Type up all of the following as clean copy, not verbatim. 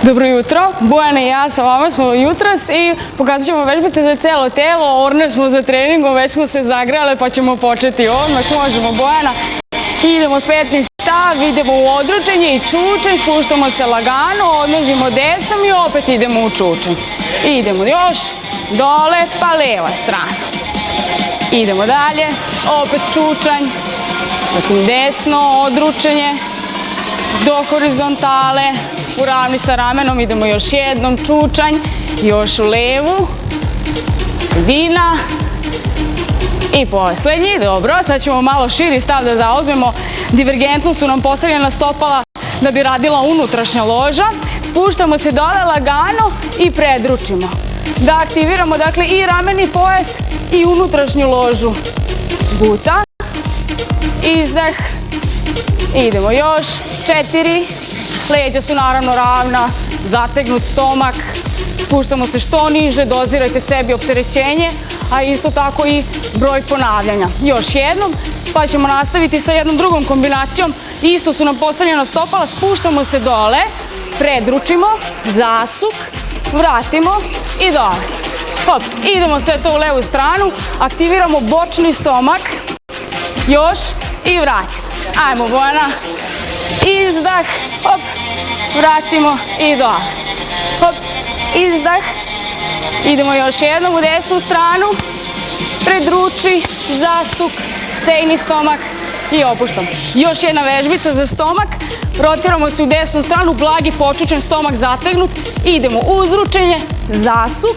Dobro jutro, Bojana i ja sa vama smo jutros i pokazat ćemo vežbice za celo telo, orne smo za treningom, već smo se zagrale pa ćemo početi odmah, možemo Bojana. Idemo spetni stav, idemo u odručenje i čučanj, spuštamo se lagano, odnožimo desnom i opet idemo u čučanj. Idemo još, dole pa leva strana. Idemo dalje, opet čučanj, zatim desno, odručenje, do horizontale, u ravni sa ramenom, idemo još jednom, čučanj, još u levu, sredina i posljednji, dobro, sad ćemo malo širi stav da zauzmemo, divergentno su nam postavljena stopala da bi radila unutrašnja loža, spuštamo se dole lagano i predručimo, da aktiviramo dakle i rameni pojas i unutrašnju ložu buta, izdah, idemo još, 4, leđa su naravno ravna, zategnut stomak, spuštamo se što niže, dozirajte sebi opterećenje, a isto tako i broj ponavljanja. Još jednom, pa ćemo nastaviti sa jednom drugom kombinacijom, isto su nam postavljena stopala, spuštamo se dole, predručimo, zasuk, vratimo i dole. Hop, idemo sve to u levu stranu, aktiviramo bočni stomak, još i vratimo. Ajmo Bojana, izdah, hop, vratimo i dole. Hop, izdah, idemo još jednom u desnu stranu, predruči, zasuk, stegni stomak i opuštam. Još jedna vežbica za stomak, rotiramo se u desnu stranu, blagi počučen stomak zategnut, idemo uzručenje, zasuk,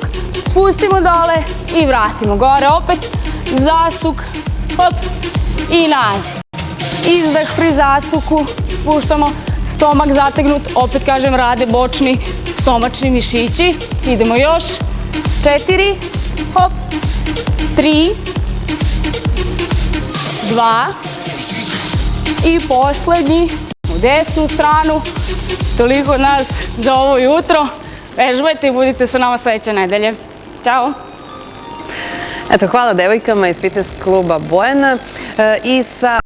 spustimo dole i vratimo gore opet, zasuk, hop i nazad. Izdah pri zasuku, spuštamo, stomak zategnut, opet kažem rade bočni stomačni mišići. Idemo još, 4, hop, 3, 2 i posljednji u desnu stranu. Toliko od nas za ovo jutro. Vežbajte i budite sa nama sledeće nedelje. Ćao! Eto, hvala devojkama iz fitness kluba Bojana i sa